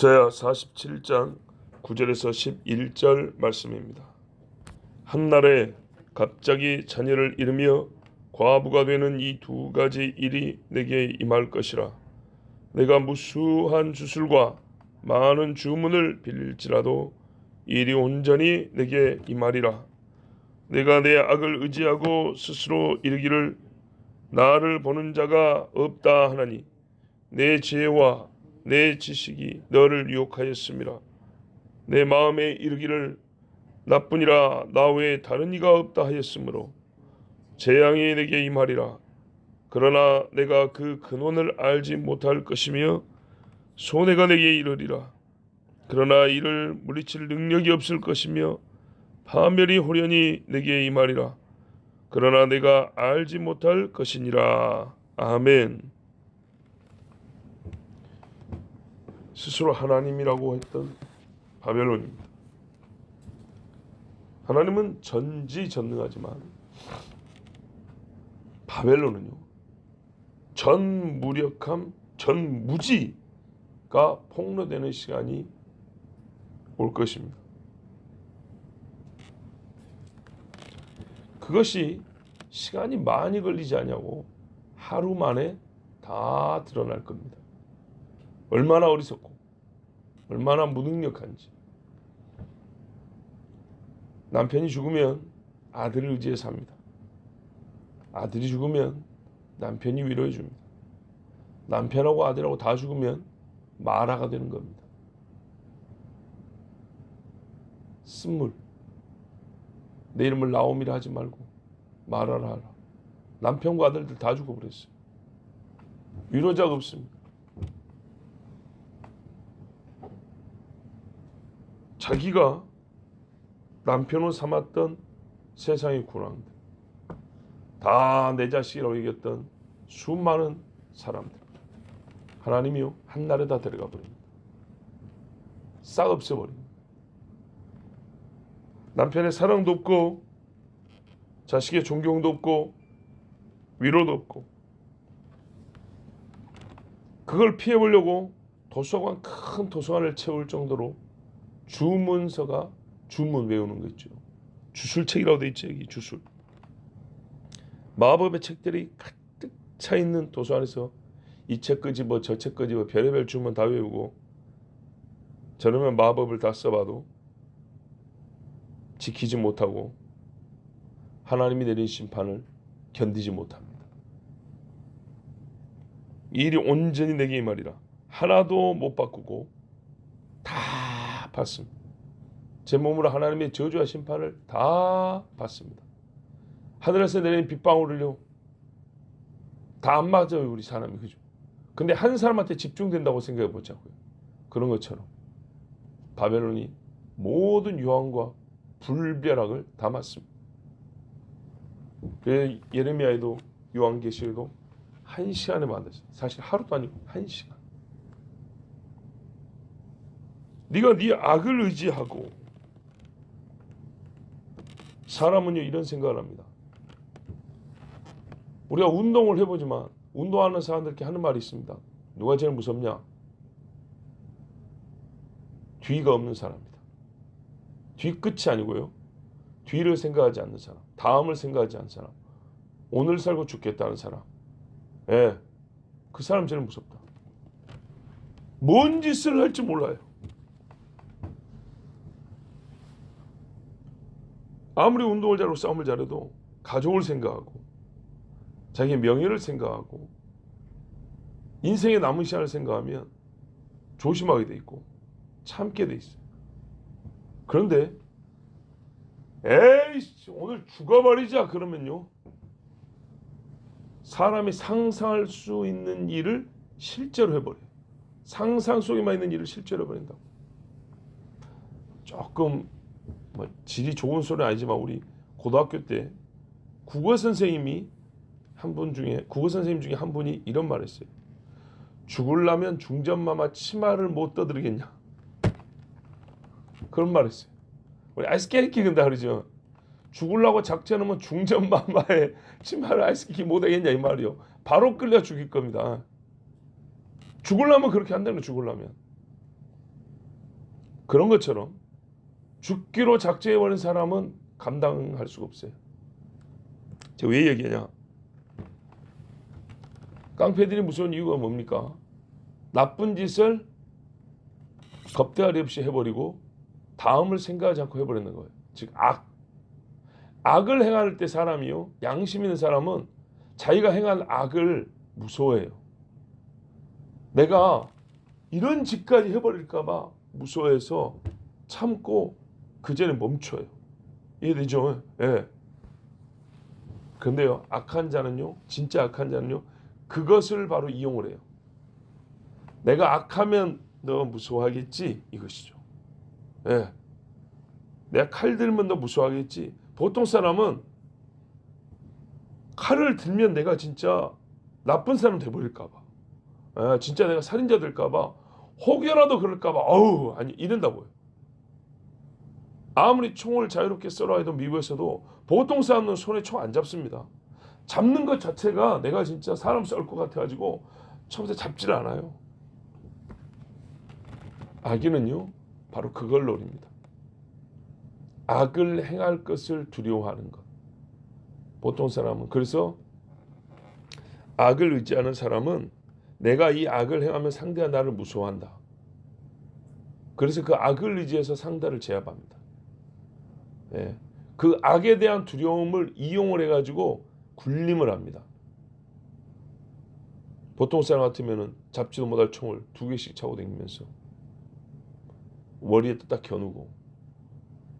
호세아 47장 9절에서 11절 말씀입니다. 한날에 갑자기 자녀를 잃으며 과부가 되는 이 두 가지 일이 내게 임할 것이라. 내가 무수한 주술과 많은 주문을 빌릴지라도 일이 온전히 내게 임하리라. 내가 내 악을 의지하고 스스로 이르기를 나를 보는 자가 없다 하나니 내 지혜와 내 지식이 너를 유혹하였음이라. 내 마음에 이르기를 나뿐이라 나 외에 다른 이가 없다 하였으므로 재앙이 내게 임하리라. 그러나 내가 그 근원을 알지 못할 것이며 손해가 내게 이르리라. 그러나 이를 물리칠 능력이 없을 것이며 파멸이 호련히 내게 임하리라. 그러나 내가 알지 못할 것이니라. 아멘. 스스로 하나님이라고 했던 바벨론입니다. 하나님은 전지전능하지만 바벨론은요, 전무력함, 전무지가 폭로되는 시간이 올 것입니다. 그것이 시간이 많이 걸리지 않냐고 하루 만에 다 드러날 겁니다. 얼마나 어리석고 얼마나 무능력한지. 남편이 죽으면 아들을 의지해서 삽니다. 아들이 죽으면 남편이 위로해 줍니다. 남편하고 아들하고 다 죽으면 마라가 되는 겁니다. 쓴물. 내 이름을 나옴이라 하지 말고 마라라 하라. 남편과 아들들 다 죽어버렸어요. 위로자가 없습니다. 자기가 남편을 삼았던 세상의 군왕들, 다 내 자식이라고 여겼던 수많은 사람들, 하나님이요 한날에 다 데려가 버립니다. 싹 없애버립니다. 남편의 사랑도 없고 자식의 존경도 없고 위로도 없고, 그걸 피해보려고 도서관, 큰 도서관을 채울 정도로 주문서가, 주문 외우는 거 있죠. 주술책이라고 돼 있죠. 여기 주술. 마법의 책들이 가득 차 있는 도서관에서 이 책 끄집어 저 책 끄집어 별의별 주문 다 외우고, 저러면 마법을 다 써봐도 지키지 못하고 하나님이 내린 심판을 견디지 못합니다. 이 일이 온전히 내게 임하리라. 하나도 못 바꾸고 다 받습니다. 제 몸으로 하나님의 저주와 심판을 다 받습니다. 하늘에서 내린 빗방울을요 다 안 맞아요, 우리 사람이. 그죠? 근데 한 사람한테 집중된다고 생각해 보자고요. 그런 것처럼 바벨론이 모든 유황과 불벼락을 다 맞습니다. 예레미야에도 요한계시에도 1시간에 만들었어요. 사실 하루도 아니고 1시간. 네가 네 악을 의지하고, 사람은요 이런 생각을 합니다. 우리가 운동을 해보지만 운동하는 사람들께 하는 말이 있습니다. 누가 제일 무섭냐? 뒤가 없는 사람이다. 뒤끝이 아니고요, 뒤를 생각하지 않는 사람, 다음을 생각하지 않는 사람, 오늘 살고 죽겠다는 사람, 그 사람 제일 무섭다. 뭔 짓을 할지 몰라요. 아무리 운동을 잘하고 싸움을 잘해도 가족을 생각하고 자기의 명예를 생각하고 인생의 남은 시간을 생각하면 조심하게 돼 있고 참게 돼 있어요. 그런데 에이 오늘 죽어버리자 그러면요, 사람이 상상할 수 있는 일을 실제로 해버려요. 상상 속에만 있는 일을 실제로 해버린다고. 조금 질이 좋은 소리는 아니지만 우리 고등학교 때 국어 선생님 중에 한 분이 이런 말을 했어요. 죽으려면 중전마마 치마를 못 떠드리겠냐, 그런 말을 했어요. 우리 아이스케이킹 근다 그러죠. 죽으려고 작정하면 중전마마의 치마를 아이스케이킹 못 하겠냐 이 말이요. 바로 끌려 죽일 겁니다. 죽으려면 그렇게 한다는 거예요. 죽으려면. 그런 것처럼 죽기로 작정해버린 사람은 감당할 수가 없어요. 제가 왜 얘기하냐? 깡패들이 무서운 이유가 뭡니까? 나쁜 짓을 겁대가리 없이 해버리고 다음을 생각하지 않고 해버리는 거예요. 즉 악을 행할 때 사람이요, 양심 있는 사람은 자기가 행한 악을 무서워해요. 내가 이런 짓까지 해버릴까 봐 무서워해서 참고 그 전에 멈춰요. 이해되죠? 예. 그런데요, 악한 자는요, 진짜 악한 자는요, 그것을 바로 이용을 해요. 내가 악하면 너 무서워하겠지, 이것이죠. 예. 내가 칼 들면 너 무서워하겠지. 보통 사람은 칼을 들면 내가 진짜 나쁜 사람 돼버릴까 봐, 진짜 내가 살인자 될까 봐, 혹여라도 그럴까 봐, 아니 이런다고요. 아무리 총을 자유롭게 쏘라 해도 미국에서도 보통 사람은 손에 총 안 잡습니다. 잡는 것 자체가 내가 진짜 사람 쏠 것 같아가지고 처음부터 잡질 않아요. 악인은요, 바로 그걸 노립니다. 악을 행할 것을 두려워하는 것. 보통 사람은, 그래서 악을 의지하는 사람은 내가 이 악을 행하면 상대가 나를 무서워한다. 그래서 그 악을 의지해서 상대를 제압합니다. 예. 그 악에 대한 두려움을 이용을 해가지고 굴림을 합니다. 보통 사람 같으면은 잡지도 못할 총을 2개씩 차고 다니면서 머리에 딱 겨누고,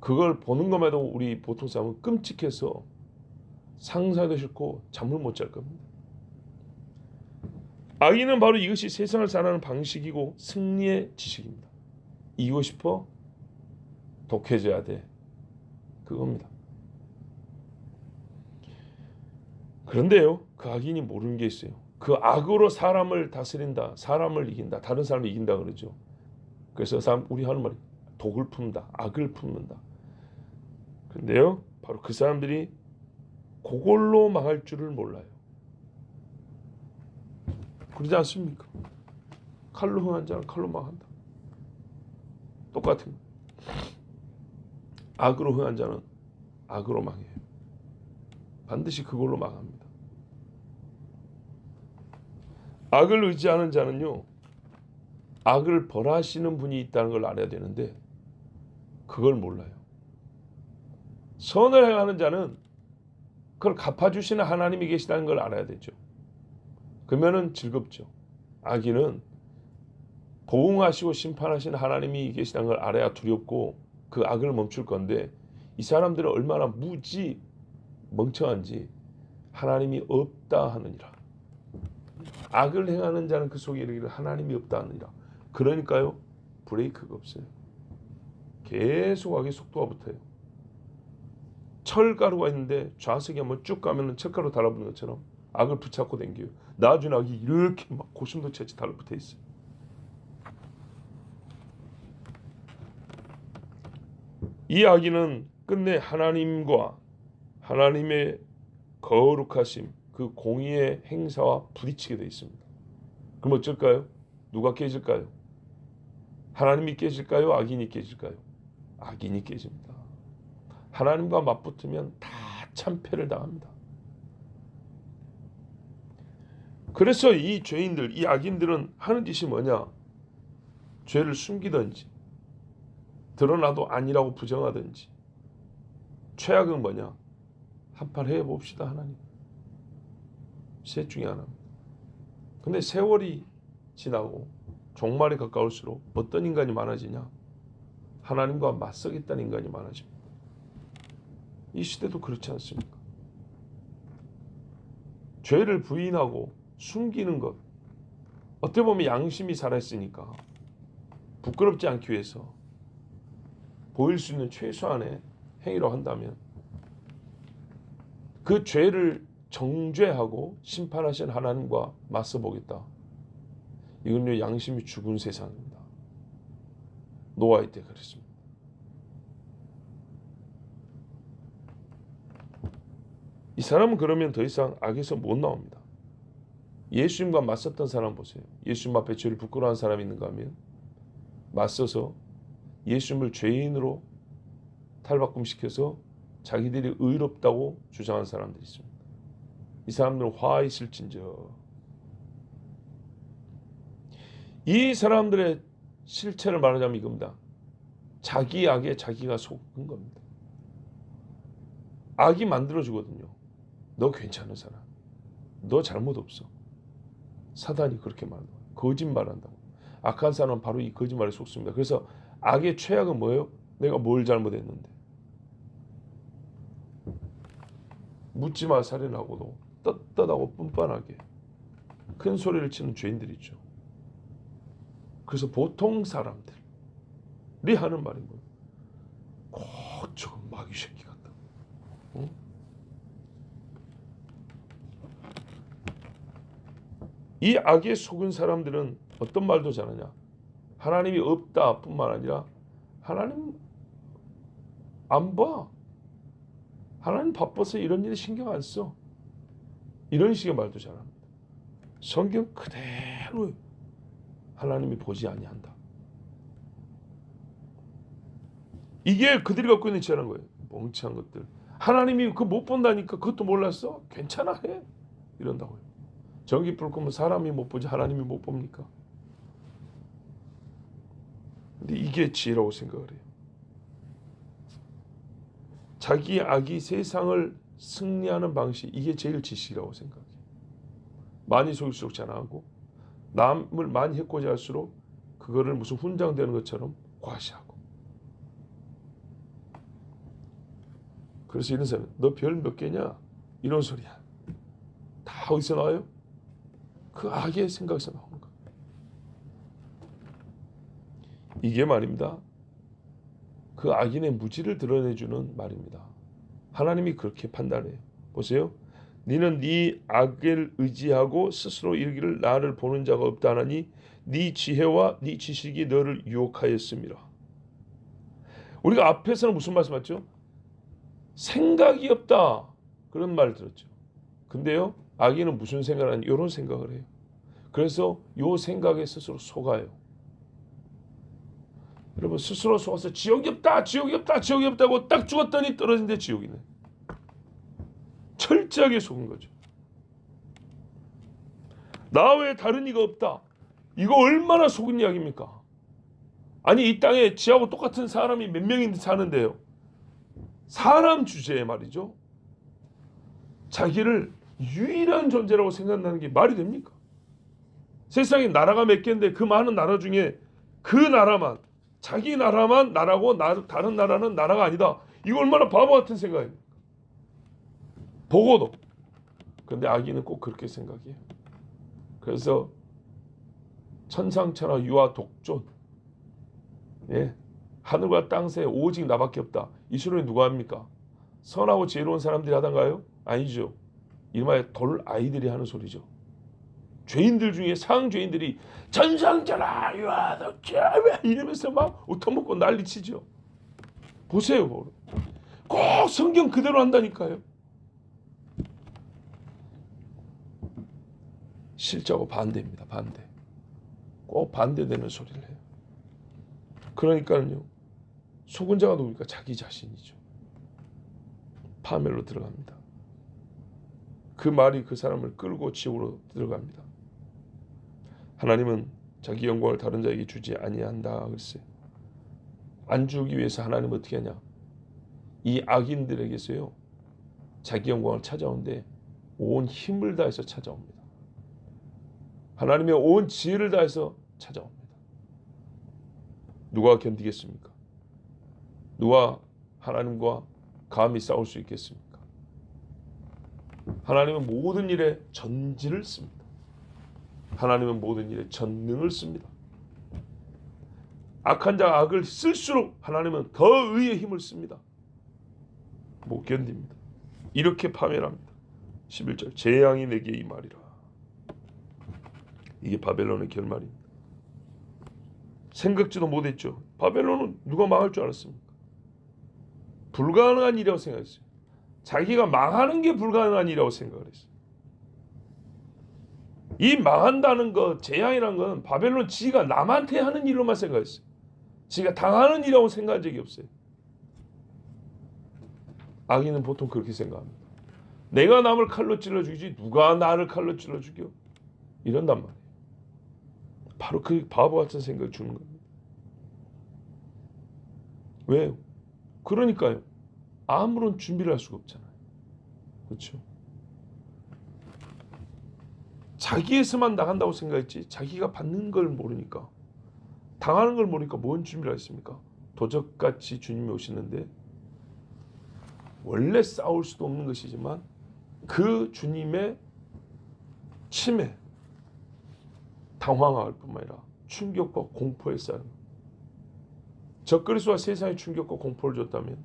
그걸 보는 것마다 우리 보통 사람은 끔찍해서 상상도 싫고 잠을 못 잘 겁니다. 악인은 바로 이것이 세상을 살아가는 방식이고 승리의 지식입니다. 이기고 싶어? 독해져야 돼. 그겁니다. 그런데요, 그 악인이 모르는 게 있어요. 그 악으로 사람을 다스린다, 사람을 이긴다, 다른 사람을 이긴다 그러죠. 그래서 우리 하는 말이 독을 품다, 악을 품는다. 그런데요, 바로 그 사람들이 그걸로 망할 줄을 몰라요. 그러지 않습니까? 칼로 흥한 자는 칼로 망한다. 똑같은 악으로 흥한 자는 악으로 망해요. 반드시 그걸로 망합니다. 악을 의지하는 자는요, 악을 벌하시는 분이 있다는 걸 알아야 되는데 그걸 몰라요. 선을 행하는 자는 그걸 갚아주시는 하나님이 계시다는 걸 알아야 되죠. 그러면은 즐겁죠. 악인은 보응하시고 심판하시는 하나님이 계시다는 걸 알아야 두렵고 그 악을 멈출 건데, 이 사람들은 얼마나 무지 멍청한지 하나님이 없다 하느니라. 악을 행하는 자는 그 속에 이르기를 하나님이 없다 하느니라. 그러니까요, 브레이크가 없어요. 계속 악의 속도가 붙어요. 철가루가 있는데 좌석에 한번 쭉 가면은 철가루 달라붙는 것처럼 악을 붙잡고 댕겨요. 나중에 악이 이렇게 막 고슴도치같이 달라붙어 있어요. 이 악인은 끝내 하나님과 하나님의 거룩하심, 그 공의의 행사와 부딪히게 되어 있습니다. 그럼 어쩔까요? 누가 깨질까요? 하나님이 깨질까요? 악인이 깨질까요? 악인이 깨집니다. 하나님과 맞붙으면 다 참패를 당합니다. 그래서 이 죄인들, 이 악인들은 하는 짓이 뭐냐? 죄를 숨기든지 드러나도 아니라고 부정하든지, 최악은 뭐냐? 한판 해봅시다 하나님. 셋 중에 하나입니다. 근데 세월이 지나고 종말에 가까울수록 어떤 인간이 많아지냐? 하나님과 맞서겠다는 인간이 많아집니다. 이 시대도 그렇지 않습니까? 죄를 부인하고 숨기는 것, 어떻게 보면 양심이 살아있으니까 부끄럽지 않기 위해서 보일 수 있는 최소한의 행위로 한다면, 그 죄를 정죄하고 심판하신 하나님과 맞서보겠다. 이건요, 양심이 죽은 세상입니다. 노아의 때 그랬습니다. 이 사람은 그러면 더 이상 악에서 못 나옵니다. 예수님과 맞섰던 사람 보세요. 예수님 앞에 죄를 부끄러워한 사람이 있는가 하면 맞서서 예수님을 죄인으로 탈바꿈시켜서 자기들이 의롭다고 주장한 사람들이 있습니다. 이 사람들은 화 있을진저. 이 사람들의 실체를 말하자면 이겁니다. 자기 악에 자기가 속은 겁니다. 악이 만들어주거든요. 너 괜찮은 사람, 너 잘못 없어. 사단이 그렇게 말한다. 거짓말한다고. 악한 사람은 바로 이 거짓말에 속습니다. 그래서 악의 최악은 뭐예요? 내가 뭘 잘못했는데. 묻지마 살인하고도 떳떳하고 뻔뻔하게 큰 소리를 치는 죄인들이 있죠. 그래서 보통 사람들이 하는 말인 거예요. 저거 마귀 새끼 같다. 어? 이 악에 속은 사람들은 어떤 말도 잘하냐? 하나님이 없다 뿐만 아니라 하나님 안 봐. 하나님 바빠서 이런 일에 신경 안 써. 이런 식의 말도 잘합니다. 성경 그대로 하나님이 보지 아니한다. 이게 그들이 갖고 있는 죄라는 거예요. 멍청한 것들. 하나님이 그거 못 본다니까 그것도 몰랐어? 괜찮아 해. 이런다고요. 전기 불 끄면 사람이 못 보지 하나님이 못 봅니까? 근데 이게 지혜라고 생각을 해요. 자기 악이 세상을 승리하는 방식, 이게 제일 지식이라고 생각해요. 많이 속일수록 자랑하고 남을 많이 해코지 할수록 그거를 무슨 훈장되는 것처럼 과시하고. 그래서 이런 사람, 너 별 몇 개냐? 이런 소리야. 다 어디서 나와요? 그 악의 생각에서 나오는 거예요. 이게 말입니다. 그 악인의 무지를 드러내주는 말입니다. 하나님이 그렇게 판단해요. 보세요. 너는 네 악을 의지하고 스스로 이르기를 나를 보는 자가 없다 하나니 네 지혜와 네 지식이 너를 유혹하였습니다. 우리가 앞에서는 무슨 말씀하셨죠? 생각이 없다. 그런 말을 들었죠. 근데요. 악인은 무슨 생각을 하냐? 이런 생각을 해요. 그래서 이 생각에 스스로 속아요. 여러분 스스로 속아서 지옥이 없다. 지옥이 없다. 지옥이 없다고 딱 죽었더니 떨어진데 지옥이네. 철저하게 속은 거죠. 나 외에 다른 이가 없다. 이거 얼마나 속은 이야기입니까? 아니 이 땅에 지하고 똑같은 사람이 몇 명인데 사는데요. 사람 주제에 말이죠. 자기를 유일한 존재라고 생각하는 게 말이 됩니까? 세상에 나라가 몇 개인데 그 많은 나라 중에 그 나라만 자기 나라만 나라고 다른 나라는 나라가 아니다. 이거 얼마나 바보 같은 생각입니까? 보고도. 그런데 악인은 꼭 그렇게 생각해요. 그래서 천상천하 유아 독존. 예. 하늘과 땅 사이에 오직 나밖에 없다. 이 소리는 누가 합니까? 선하고 지혜로운 사람들이 하던가요? 아니죠. 이름하여 돌 아이들이 하는 소리죠. 죄인들 중에 상죄인들이 천상천하 유아 독존 이러면서 막 웃어먹고 난리치죠. 보세요. 꼭 성경 그대로 한다니까요. 실제하고 반대입니다. 반대. 꼭 반대되는 소리를 해요. 그러니까요. 속은 자가 누굽니까? 자기 자신이죠. 파멸로 들어갑니다. 그 말이 그 사람을 끌고 지옥으로 들어갑니다. 하나님은 자기 영광을 다른 자에게 주지 아니한다 그랬어요. 안 주기 위해서 하나님은 어떻게 하냐? 이 악인들에게서요. 자기 영광을 찾아오는데 온 힘을 다해서 찾아옵니다. 하나님의 온 지혜를 다해서 찾아옵니다. 누가 견디겠습니까? 누가 하나님과 감히 싸울 수 있겠습니까? 하나님은 모든 일에 전지를 씁니다. 하나님은 모든 일에 전능을 씁니다. 악한 자가 악을 쓸수록 하나님은 더 의의 힘을 씁니다. 못 견딥니다. 이렇게 파멸합니다. 11절 재앙이 내게 임하리라. 이게 바벨론의 결말입니다. 생각지도 못했죠. 바벨론은 누가 망할 줄 알았습니까? 불가능한 일이라고 생각했어요. 자기가 망하는 게 불가능한 일이라고 생각을 했어요. 이 망한다는 것, 재앙이라는 건 바벨론 지가 남한테 하는 일로만 생각했어요. 지가 당하는 일이라고 생각한 적이 없어요. 악인은 보통 그렇게 생각합니다. 내가 남을 칼로 찔러 죽이지 누가 나를 칼로 찔러 죽여? 이런단 말이에요. 바로 그 바보 같은 생각을 주는 겁니다. 왜요? 그러니까요. 아무런 준비를 할 수가 없잖아요. 그렇죠? 자기에서만 나간다고 생각했지 자기가 받는 걸 모르니까 당하는 걸 모르니까 뭔 준비를 하겠습니까? 도적같이 주님이 오시는데 원래 싸울 수도 없는 것이지만 그 주님의 침에 당황할 뿐만 아니라 충격과 공포에 쌓는 적그리스도가 세상에 충격과 공포를 줬다면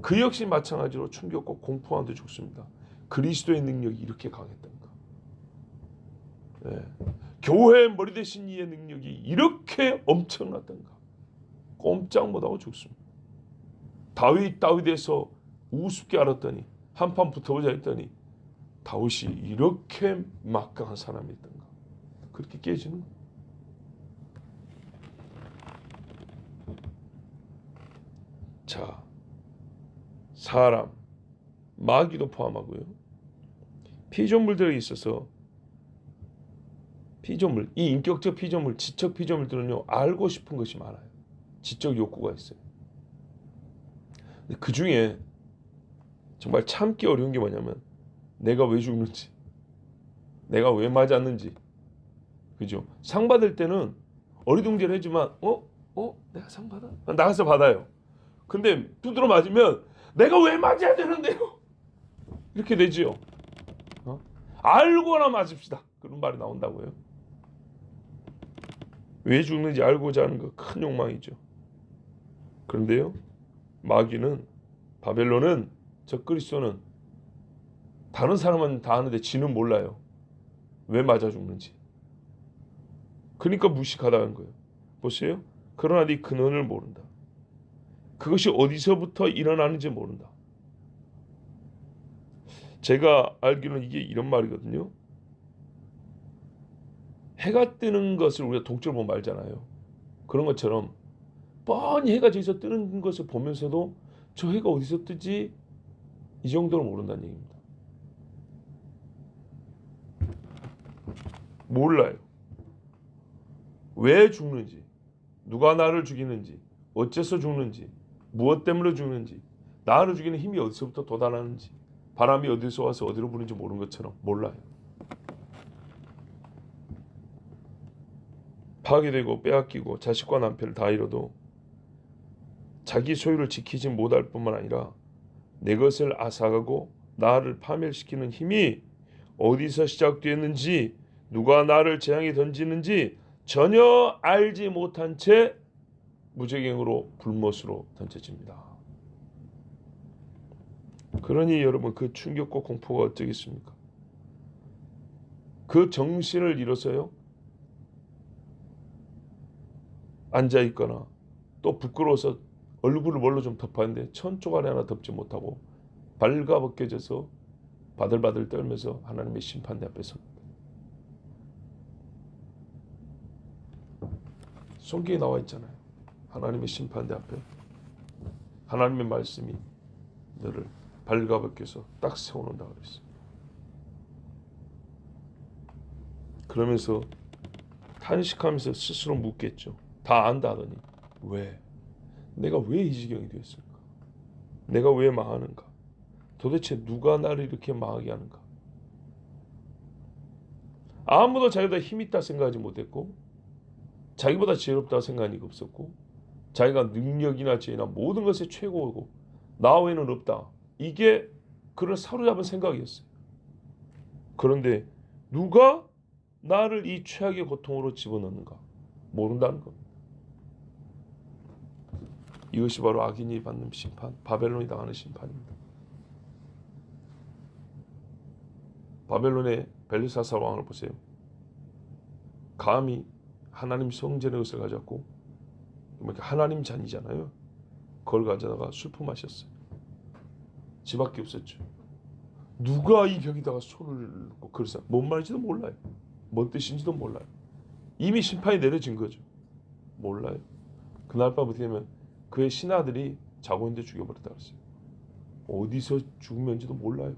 그 역시 마찬가지로 충격과 공포 가운데 죽습니다. 그리스도의 능력이 이렇게 강했던가. 네. 교회의 머리 대신 이의 능력이 이렇게 엄청났던가. 꼼짝 못하고 죽습니다. 다윗에서 우습게 알았더니 한판 붙어보자 했더니 다윗이 이렇게 막강한 사람이었던가. 그렇게 깨지는 거예요. 자, 사람, 마귀도 포함하고요. 피조물들에 있어서 피조물, 이 인격적 피조물, 지적 피조물들은요 알고 싶은 것이 많아요. 지적 욕구가 있어요. 근데 그 중에 정말 참기 어려운 게 뭐냐면 내가 왜 죽는지, 내가 왜 맞았는지, 그죠? 상 받을 때는 어리둥절하지만 내가 상 받아? 나가서 받아요. 근데 두드러 맞으면 내가 왜 맞아야 되는데요? 이렇게 되지요. 알고나 맞읍시다. 그런 말이 나온다고요. 왜 죽는지 알고자 하는 거 큰 욕망이죠. 그런데요, 마귀는, 바벨론은, 적그리스도는 다른 사람은 다 아는데 지는 몰라요. 왜 맞아 죽는지. 그러니까 무식하다는 거예요. 보세요. 그러나 네 근원을 모른다. 그것이 어디서부터 일어나는지 모른다. 제가 알기로는 이게 이런 말이거든요. 해가 뜨는 것을 우리가 동적으로 보면 알잖아요. 그런 것처럼 뻔히 해가 저기서 뜨는 것을 보면서도 저 해가 어디서 뜨지? 이 정도는 모른다는 얘기입니다. 몰라요. 왜 죽는지, 누가 나를 죽이는지, 어째서 죽는지, 무엇 때문에 죽는지, 나를 죽이는 힘이 어디서부터 돋아나는지, 바람이 어디서 와서 어디로 부는지 모르는 것처럼 몰라요. 파괴되고 빼앗기고 자식과 남편을 다 잃어도 자기 소유를 지키지 못할 뿐만 아니라 내 것을 앗아가고 나를 파멸시키는 힘이 어디서 시작되었는지, 누가 나를 재앙에 던지는지 전혀 알지 못한 채 무저갱으로 불못으로 던져집니다. 그러니 여러분, 그 충격과 공포가 어쩌겠습니까? 그 정신을 잃어서요, 앉아있거나 또 부끄러워서 얼굴을 뭘로 좀 덮었는데 천조가리 하나 덮지 못하고 발가벗겨져서 바들바들 떨면서 하나님의 심판대 앞에 섭니다. 성경에 나와 있잖아요. 하나님의 심판대 앞에 하나님의 말씀이 너를 발가벗겨서 딱 세워놓는다 그랬어요. 그러면서 탄식하면서 스스로 묻겠죠. 다 안다 하더니 왜? 내가 왜 이 지경이 되었을까? 내가 왜 망하는가? 도대체 누가 나를 이렇게 망하게 하는가? 아무도 자기보다 힘있다 생각하지 못했고, 자기보다 지혜롭다 생각한 게 없었고, 자기가 능력이나 지혜나 모든 것의 최고고 나 외에는 없다. 이게 그런 사로잡은 생각이었어요. 그런데 누가 나를 이 최악의 고통으로 집어넣는가? 모른다는 겁니다. 이것이 바로 악인이 받는 심판, 바벨론이 당하는 심판입니다. 바벨론의 벨사살 왕을 보세요. 감히 하나님 성전의 것을 가졌고, 하나님 잔이잖아요. 그걸 가져다가 술품 마셨어요. 지밖에 없었죠. 누가 이 벽에다가 손을 넣고 그래서 뭔 말인지도 몰라요. 뭔 뜻인지도 몰라요. 이미 심판이 내려진 거죠. 몰라요. 그날 밤 어떻게 되면 그의 신하들이 자고 있는데 죽여버렸다 그랬어요. 어디서 죽으면지도 몰라요.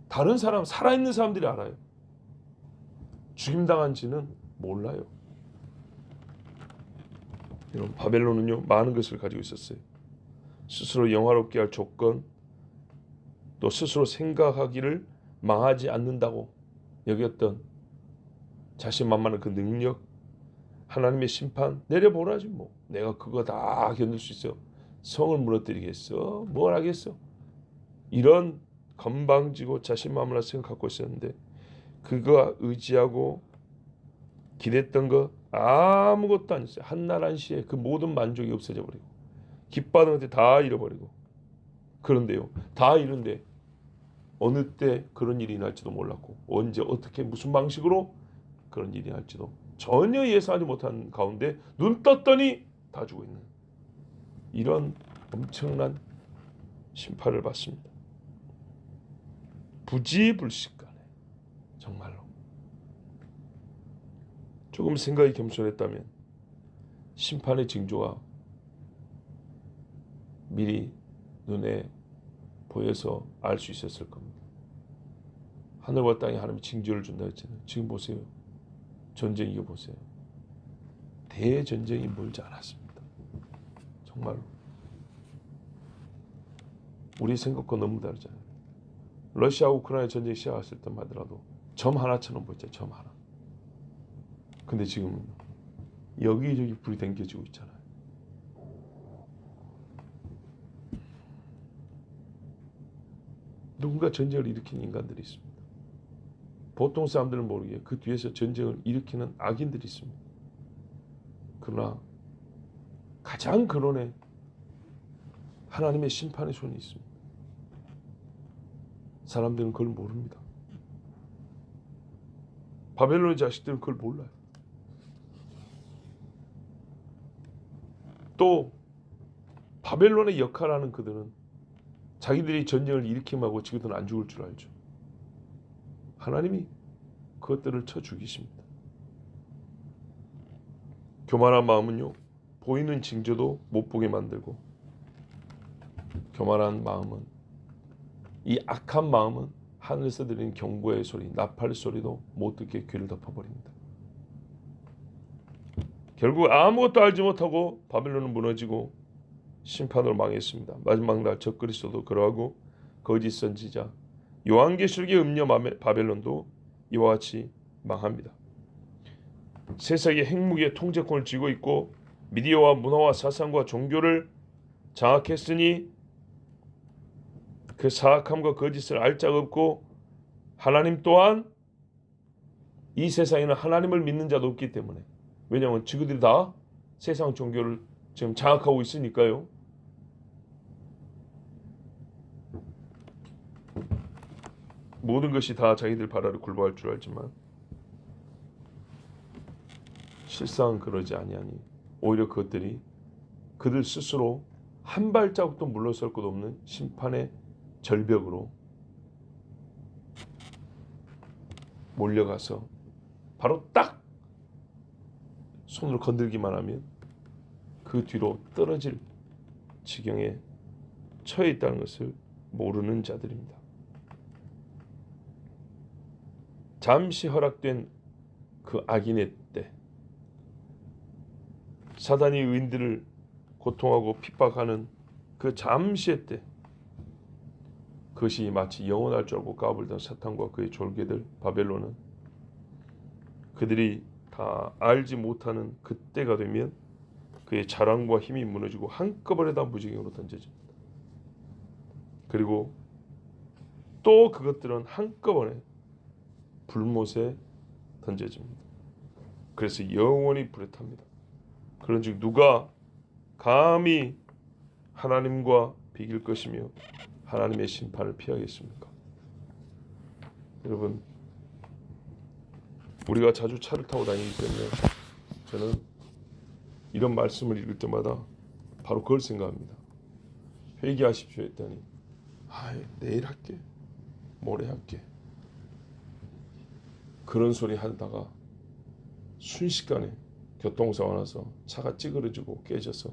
다른 사람, 살아있는 사람들이 알아요. 죽임당한지는 몰라요. 여러분, 바벨론은요 많은 것을 가지고 있었어요. 스스로 영화롭게 할 조건, 또 스스로 생각하기를 망하지 않는다고 여겼던 자신만만한 그 능력, 하나님의 심판 내려보라지 뭐. 내가 그거 다 견딜 수 있어. 성을 무너뜨리겠어? 뭘 하겠어? 이런 건방지고 자신만만한 생각 갖고 있었는데 그거 의지하고 기댔던 거 아무것도 아니었어요. 한날 한시에 그 모든 만족이 없어져 버리고 기뻐하는 것들 다 잃어버리고. 그런데요, 다 잃은데 어느 때 그런 일이 날지도 몰랐고 언제 어떻게 무슨 방식으로 그런 일이 날지도 전혀 예상하지 못한 가운데 눈 떴더니 다 죽어 있는 이런 엄청난 심판을 받습니다. 부지불식간에 정말로 조금 생각이 겸손했다면 심판의 징조가 미리 눈에 보여서 알 수 있었을 겁니다. 하늘과 땅에 하나님이 징조를 준다 했잖아요. 지금 보세요. 전쟁 이겨보세요. 대전쟁이 멀지 않았습니다. 정말로. 우리 생각과 너무 다르잖아요. 러시아 우크라이나 전쟁 시작했을 때만 하더라도 점 하나처럼 보였잖아요. 점 하나. 근데 지금 여기저기 불이 댕겨지고 있잖아요. 누군가 전쟁을 일으키는 인간들이 있습니다. 보통 사람들은 모르게 그 뒤에서 전쟁을 일으키는 악인들이 있습니다. 그러나 가장 근원에 하나님의 심판의 손이 있습니다. 사람들은 그걸 모릅니다. 바벨론의 자식들은 그걸 몰라요. 또 바벨론의 역할하는 그들은 자기들이 전쟁을 일으킴하고 지금은 안 죽을 줄 알죠. 하나님이 그것들을 쳐 죽이십니다. 교만한 마음은요, 보이는 징조도 못 보게 만들고, 교만한 마음은, 이 악한 마음은 하늘에서 들리는 경고의 소리, 나팔 소리도 못 듣게 귀를 덮어버립니다. 결국 아무것도 알지 못하고 바벨론은 무너지고 심판으로 망했습니다. 마지막 날 적그리스도도 그러하고 거짓 선지자 요한계시록의 음녀 바벨론도 이와 같이 망합니다. 세상의 핵무기의 통제권을 쥐고 있고 미디어와 문화와 사상과 종교를 장악했으니 그 사악함과 거짓을 알 자가 없고 하나님 또한 이 세상에는 하나님을 믿는 자도 없기 때문에, 왜냐하면 지구들이 다 세상 종교를 지금 장악하고 있으니까요. 모든 것이 다 자기들 바라를 굴복할 줄 알지만 실상은 그러지 아니하니 오히려 그것들이 그들 스스로 한 발자국도 물러설 것 없는 심판의 절벽으로 몰려가서 바로 딱 손으로 건들기만 하면 그 뒤로 떨어질 지경에 처해 있다는 것을 모르는 자들입니다. 잠시 허락된 그 악인의 때, 사단이 의인들을 고통하고 핍박하는 그 잠시의 때, 그것이 마치 영원할 줄 알고 까불던 사탄과 그의 졸개들 바벨론은 그들이 다 알지 못하는 그때가 되면 그의 자랑과 힘이 무너지고 한꺼번에 다 무지경으로 던져집니다. 그리고 또 그것들은 한꺼번에 불못에 던져집니다. 그래서 영원히 불에 탑니다. 그런즉 누가 감히 하나님과 비길 것이며 하나님의 심판을 피하겠습니까? 여러분, 우리가 자주 차를 타고 다니기 때문에 저는 이런 말씀을 읽을 때마다 바로 그걸 생각합니다. 회개하십시오 했더니 내일 할게, 모레 할게, 그런 소리 하다가 순식간에 교통사고 나서 차가 찌그러지고 깨져서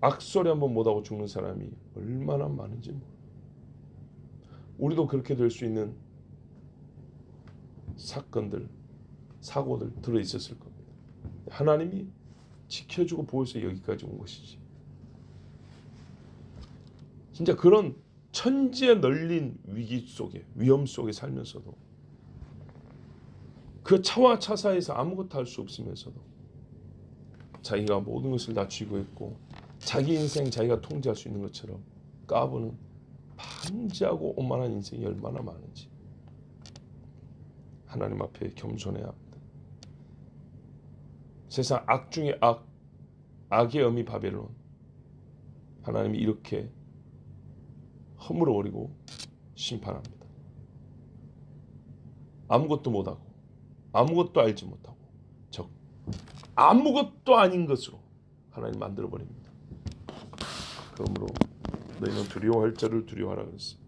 악소리 한번 못하고 죽는 사람이 얼마나 많은지 모르겠어요. 우리도 그렇게 될 수 있는 사건들, 사고들 들어있었을 겁니다. 하나님이 지켜주고 보호해서 여기까지 온 것이지. 진짜 그런 천지에 널린 위기 속에, 위험 속에 살면서도, 그 차와 차 사이에서 아무것도 할 수 없으면서도 자기가 모든 것을 다 쥐고 있고 자기 인생 자기가 통제할 수 있는 것처럼 까부는 반지하고 오만한 인생이 얼마나 많은지 하나님 앞에 겸손해야 합니다. 세상 악 중에 악, 악의 어미 바벨론, 하나님이 이렇게 허물어버리고 심판합니다. 아무것도 못하고 아무것도 알지 못하고 아무것도 아닌 것으로 하나님 만들어버립니다. 그러므로 너희는 두려워할 자를 두려워하라 그랬어요.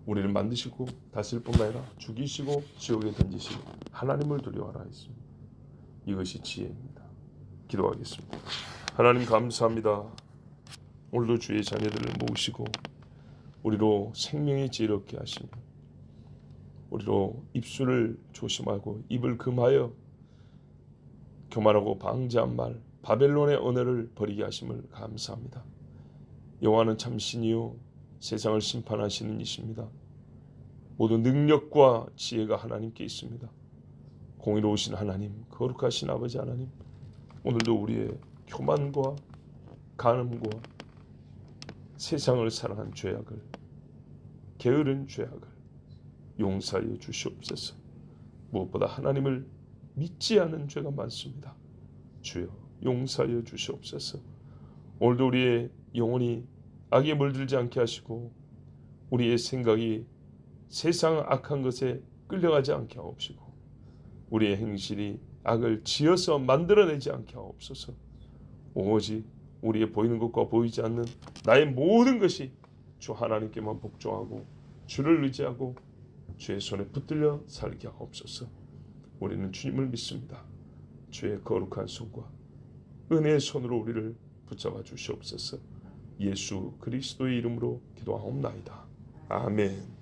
우리를 만드시고 다스릴 뿐만 아니라 죽이시고 지옥에 던지시고 하나님을 두려워하라 했습니다. 이것이 지혜입니다. 기도하겠습니다. 하나님 감사합니다. 오늘도 주의 자녀들을 모으시고 우리로 생명의 지혜를 얻게 하시며 우리로 입술을 조심하고 입을 금하여 교만하고 방자한 말 바벨론의 언어를 버리게 하심을 감사합니다. 여호와는 참 신이요 세상을 심판하시는 이십니다. 모든 능력과 지혜가 하나님께 있습니다. 공의로우신 하나님, 거룩하신 아버지 하나님, 오늘도 우리의 교만과 간음과 세상을 사랑한 죄악을, 게으른 죄악을 용서하여 주시옵소서. 무엇보다 하나님을 믿지 않은 죄가 많습니다. 주여 용서하여 주시옵소서. 오늘도 우리의 영혼이 악에 물들지 않게 하시고 우리의 생각이 세상 악한 것에 끌려가지 않게 하옵시고 우리의 행실이 악을 지어서 만들어내지 않게 하옵소서. 오직 우리의 보이는 것과 보이지 않는 나의 모든 것이 주 하나님께만 복종하고 주를 의지하고 주의 손에 붙들려 살게 하옵소서. 우리는 주님을 믿습니다. 주의 거룩한 손과 은혜의 손으로 우리를 붙잡아 주시옵소서. 예수 그리스도의 이름으로 기도하옵나이다. 아멘.